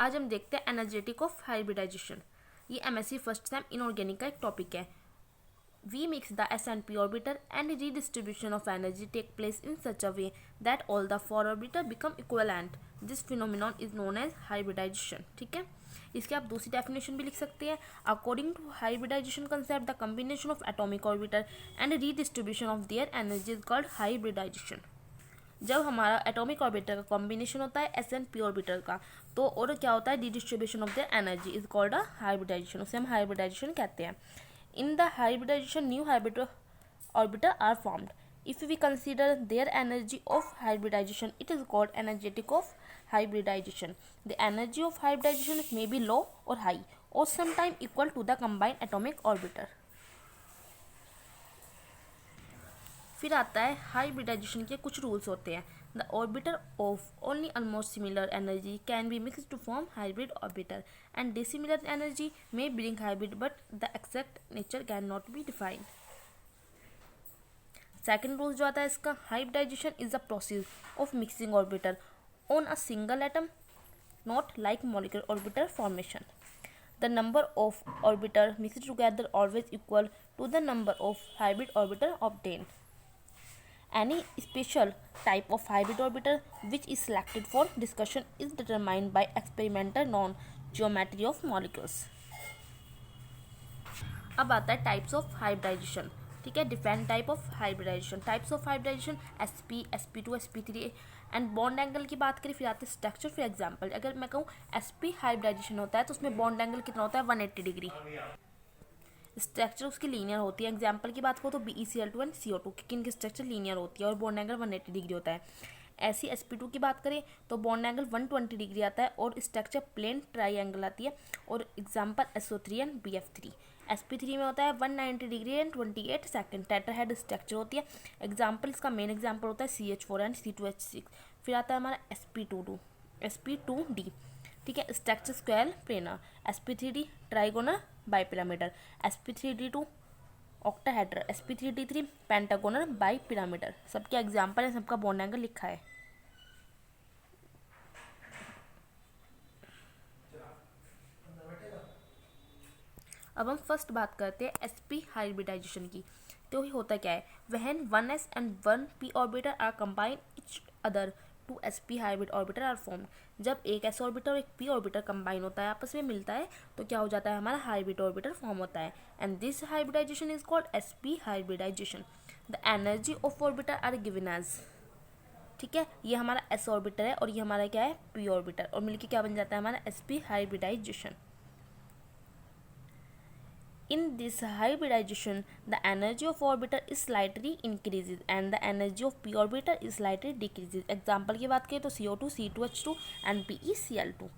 आज हम देखते हैं एनर्जेटिक ऑफ हाइब्रिडाइजेशन। ये एमएससी फर्स्ट सेम इनऑर्गेनिक का एक टॉपिक है। We mix the s and p orbital and redistribution of energy take place in such a way that all the 4 orbital become equivalent. This phenomenon is known as hybridization. ठीक है, इसके आप दूसरी definition भी लिख सकते हैं। According to hybridization concept, the combination of atomic orbital and redistribution of their energy is called hybridization. जब हमारा एटॉमिक ऑर्बिटल का कॉम्बिनेशन होता है एस एंड पी ऑर्बिटल का, तो और क्या होता है, distribution of their energy is called a hybridization. उसे हम हाइब्रिडाइजेशन कहते हैं। In the hybridization, new orbital are formed. If we consider their energy of hybridization, it is called energetic of hybridization. The energy of hybridization may be low or high, or sometimes equal to the combined atomic orbital. फिर आता है hybridisation के कुछ rules होते हैं। The orbital of only almost similar energy can be mix to form hybrid orbital and dissimilar energy may bring hybrid but the exact nature can not be defined. Second rule जो आता है इसका, hybridization is the process of mixing orbital on a single atom, not like molecular orbital formation. The number of orbital mixed together always equal to the number of hybrid orbital obtained. Any special type of hybrid orbital which is selected for discussion is determined by experimental known geometry of molecules. अब आता है types of hybridization. ठीक है, different type of hybridization. Types of hybridization sp, sp2, sp3 and bond angle की बात करें। फिर आते हैं स्ट्रक्चर। फॉर एग्जांपल, अगर मैं कहूँ sp हाइब्रिडाइजेशन होता है तो उसमें बॉन्ड एंगल कितना होता है, 180 डिग्री। स्ट्रक्चर उसकी लीनियर होती है। एग्जाम्पल की बात करो तो BeCl2 एंड CO2 की इनकी स्ट्रक्चर लीनियर होती है और बॉन्ड एंगल 180 डिग्री होता है। ऐसी sp2 की बात करें तो बॉन्ड एंगल 120 डिग्री आता है और स्ट्रक्चर प्लेन ट्राइंगल आती है। और example SO3 and BF3। sp3 में होता है 190 डिग्री एंड 28 सेकेंड। टेट्राहेड स्ट्रक्चर होती है। एग्जाम्पल, इसका मेन एग्जाम्पल होता है CH4 एंड C2H6। फिर आता है हमारा sp2d। ठीक है, structure square planar. sp3d trigonal bipyramidal. sp3d2 octahedral. sp3d3 pentagonal bipyramidal. सबके एग्जाम्पल है, सबका बॉन्ड एंगल लिखा है। अब हम फर्स्ट बात करते हैं sp हाइब्रिडाइजेशन की। तो ये होता क्या है, when 1s and 1p orbital are combine each other to sp hybrid orbital are formed. जब एक s ऑर्बिटर और एक p ऑर्बिटर कंबाइन होता है, आपस में मिलता है, तो क्या हो जाता है, हमारा हाइब्रिड ऑर्बिटर फॉर्म होता है। And this hybridization is called sp hybridization. The energy of orbital are given as, ठीक है, ये हमारा s ऑर्बिटर है और ये हमारा क्या है, p ऑर्बिटर, और मिलकर क्या बन जाता है हमारा sp hybridization. In this hybridization, the energy of orbital is slightly increases and the energy of p orbital is slightly decreases. Example की बात करें तो CO2, C2H2 and BeCl2.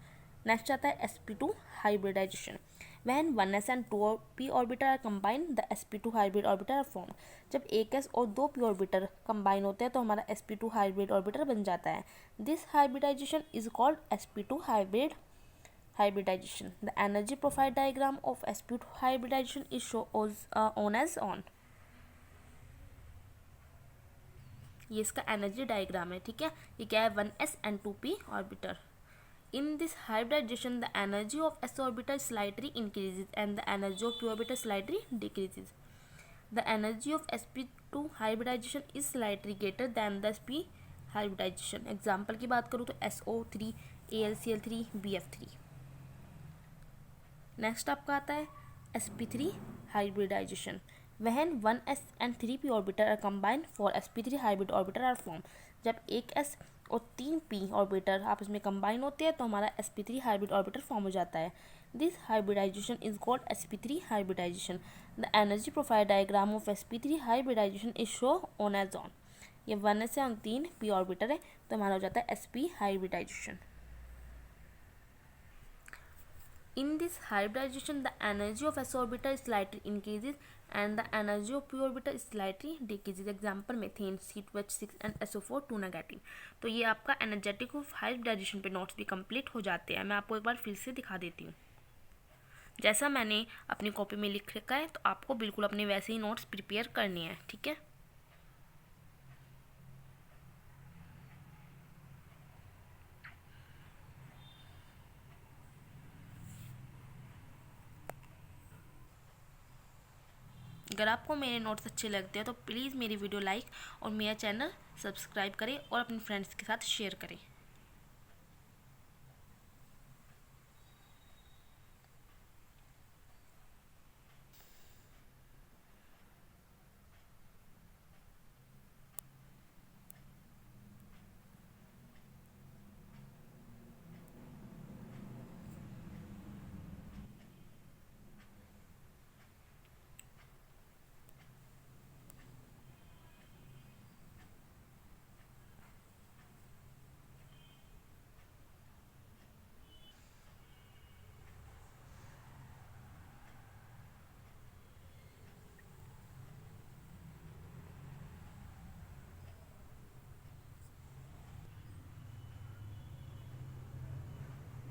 Next आता है sp2 hybridization. When 1s and 2p orbital are combined, the sp2 hybrid orbital are formed. जब एक s और दो p orbital combine होते हैं तो हमारा sp2 hybrid orbital बन जाता है। This hybridization is called sp2 hybridization. The energy profile diagram of sp2 hybridization is shown as on. ये इसका एनर्जी डायग्राम है। ठीक है, ये क्या है, 1s and 2p orbiter. In this hybridization, the energy of s orbital slightly increases and the energy of p orbital slightly decreases. The energy of sp2 hybridization is slightly greater than the sp hybridization. Example की बात करूँ तो SO3, AlCl3, BF3। Next आपका आता है sp3 hybridization. When 1s and 3p orbital are combined for sp3 hybrid orbital are form. जब एक s और 3p ऑर्बिटर आपस में कंबाइन होते हैं तो हमारा sp3 हाइब्रिड ऑर्बिटर फॉर्म हो जाता है। This hybridization is called sp3 hybridization. The energy profile diagram of sp3 hybridization is show on as on. ये 1s है और 3p ऑर्बिटर है तो हमारा हो जाता है sp hybridization. In this hybridization, the energy of s orbital slightly increases and the energy of p orbital slightly decreases. Example methane, C2H6 and SO4 2 negative। तो ये आपका एनर्जेटिक ऑफ हाइब्रिडाइजेशन पे नोट्स भी कंप्लीट हो जाते हैं। मैं आपको एक बार फिर से दिखा देती हूँ। जैसा मैंने अपनी कॉपी में लिख रखा है तो आपको बिल्कुल अपने वैसे ही नोट्स प्रिपेयर करने हैं। ठीक है, अगर आपको मेरे नोट्स अच्छे लगते हैं तो प्लीज़ मेरी वीडियो लाइक और मेरा चैनल सब्सक्राइब करें और अपने फ्रेंड्स के साथ शेयर करें।